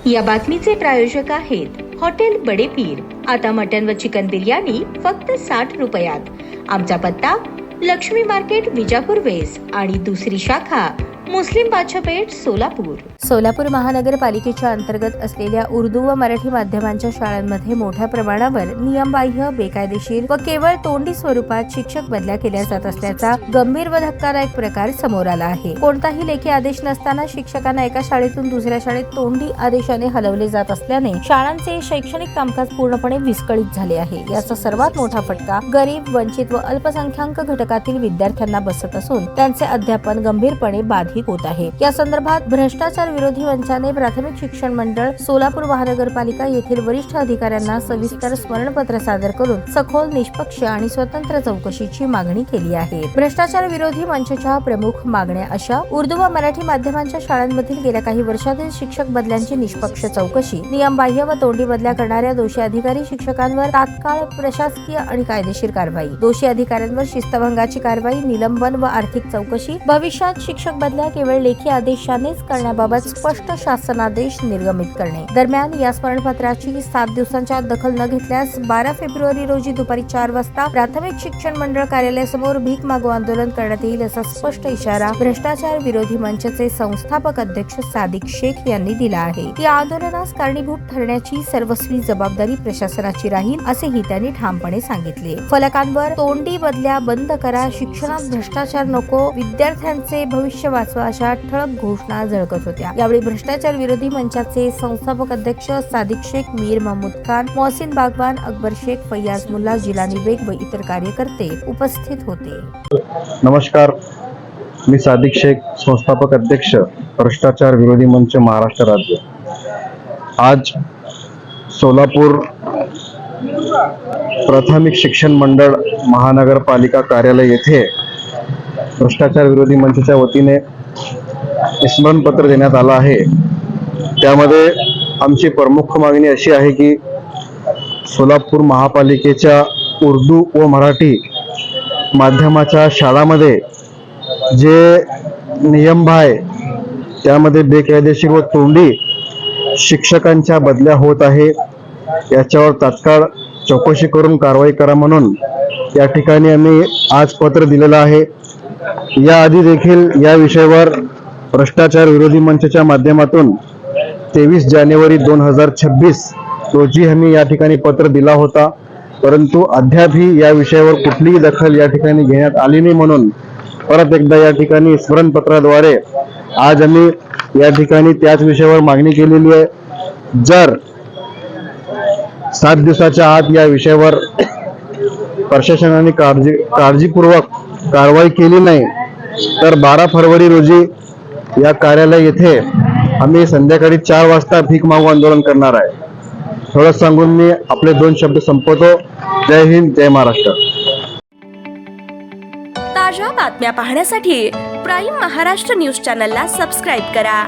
या बातमीचे प्रायोजक आहेत हॉटेल बडे पीर। आता मटन व चिकन बिर्याणी फक्त 60 रुपयात। आमचा पत्ता लक्ष्मी मार्केट विजापूर वेस्ट आणि दुसरी शाखा मुस्लिम बादशाहपेठ सोलापूर। सोलापूर महानगरपालिकेच्या अंतर्गत असलेल्या उर्दू व मराठी माध्यमांच्या शाळांमध्ये मोठ्या प्रमाणावर नियमबाह्य, बेकायदेशीर व केवळ तोंडी स्वरूपात शिक्षक बदल्या केल्या जात असल्याचा गंभीर व धक्कादायक प्रकार समोर आला आहे। कोणताही लेखी आदेश नसताना शिक्षकांना एका शाळेतून दुसऱ्या शाळेत तोंडी आदेशाने हलवले जात असल्याने शाळांचे शैक्षणिक कामकाज पूर्णपणे विस्कळीत झाले आहे। याचा सर्वात मोठा फटका गरीब, वंचित व अल्पसंख्याक घटकातील विद्यार्थ्यांना बसत असून त्यांचे अध्यापन गंभीरपणे बाधित होत आहे। या संदर्भात भ्रष्टाचार विरोधी मंचाने प्राथमिक शिक्षण मंडळ सोलापूर महानगरपालिका येथील वरिष्ठ अधिकाऱ्यांना सविस्तर स्मरणपत्र सादर करून सखोल, निष्पक्ष आणि स्वतंत्र चौकशीची मागणी केली आहे। भ्रष्टाचार विरोधी मंचच्या प्रमुख मागण्या अशा: उर्दू व मराठी माध्यमांच्या शाळांमधील गेल्या काही वर्षातील शिक्षक बदल्यांची निष्पक्ष चौकशी, नियमबाह्य व तोंडी बदल्या करणाऱ्या दोषी अधिकारी शिक्षकांवर तात्काळ प्रशासकीय आणि कायदेशीर कारवाई, दोषी अधिकाऱ्यांवर शिस्तभंगाची कारवाई, निलंबन व आर्थिक चौकशी, भविष्यात शिक्षक बदल्या केवळ लेखी आदेशानेच करण्याबाबत स्पष्ट शासनादेश निर्गमित करणे। दरम्यान या स्मरणपत्राची 7 दिवसांच्या आत दखल न घेतल्यास 12 फेब्रुवारी रोजी दुपारी 4 वाजता प्राथमिक शिक्षण मंडळ कार्यालयासमोर भीक मागो आंदोलन करण्यात येईल असा स्पष्ट इशारा भ्रष्टाचार विरोधी मंचचे संस्थापक अध्यक्ष सादिक शेख यांनी दिला आहे। या आंदोलनास कारणीभूत ठरण्याची सर्वस्वी जबाबदारी प्रशासनाची राहील असेही त्यांनी ठामपणे सांगितले। फलकांवर तोंडी बदल्या बंद करा, शिक्षणात भ्रष्टाचार नको, विद्यार्थ्यांचे भविष्य वाचवा अशा ठळक घोषणा झळकत होत्या। यावेळी भ्रष्टाचार विरोधी मंचाचे संस्थापक अध्यक्ष सादिक शेख, मीर महमूद खान, मोहसिन बागवान, अकबर शेख, फैयाज मुल्ला, जिलानी बेग व इतर कार्यकर्ते उपस्थित होते। नमस्कार, मी सादिक शेख, संस्थापक अध्यक्ष भ्रष्टाचार विरोधी मंच महाराष्ट्र राज्य। आज सोलापूर प्राथमिक शिक्षण मंडळ महानगरपालिका कार्यालय येथे भ्रष्टाचार विरोधी मंचच्या वतीने स्मरणपत्र देण्यात आलं आहे। त्यामध्ये आमची प्रमुख मागणी अशी आहे की सोलापूर महापालिकेच्या उर्दू व मराठी माध्यमाच्या शाळांमध्ये जे नियमबाह्य, त्यामध्ये बेकायदेशीर व तोंडी शिक्षकांच्या बदल्या होत आहे, याच्यावर तात्काळ चौकशी करून कारवाई करा म्हणून या ठिकाणी आम्ही आज पत्र दिलेलं आहे। याआधी देखील या विषयावर भ्रष्टाचार विरोधी मंचच्या माध्यमातून 23 जानेवारी 2026 रोजी आम्ही या ठिकाणी पत्र दिला होता, परंतु अद्यापही या विषयावर कुठलीही दखल या ठिकाणी घेण्यात आली नाही। म्हणून परत एकदा या ठिकाणी स्मरणपत्राद्वारे आज आम्ही या ठिकाणी त्याच विषयावर मागणी केलेली आहे। जर 7 दिवसाच्या आत या विषयावर प्रशासनाने काळजीपूर्वक कारवाई केली नाही तर 12 फरवरी रोजी या कार्यालय येथे आम्ही संध्याकाळी 4 वाजता भीक मागो आंदोलन करणार आहे। थोडं सांगून मी आपले 2 शब्द संपवतो। जय हिंद, जय महाराष्ट्र। ताज्या बातम्या पाहण्यासाठी प्राईम महाराष्ट्र न्यूज चॅनलला सबस्क्राईब करा।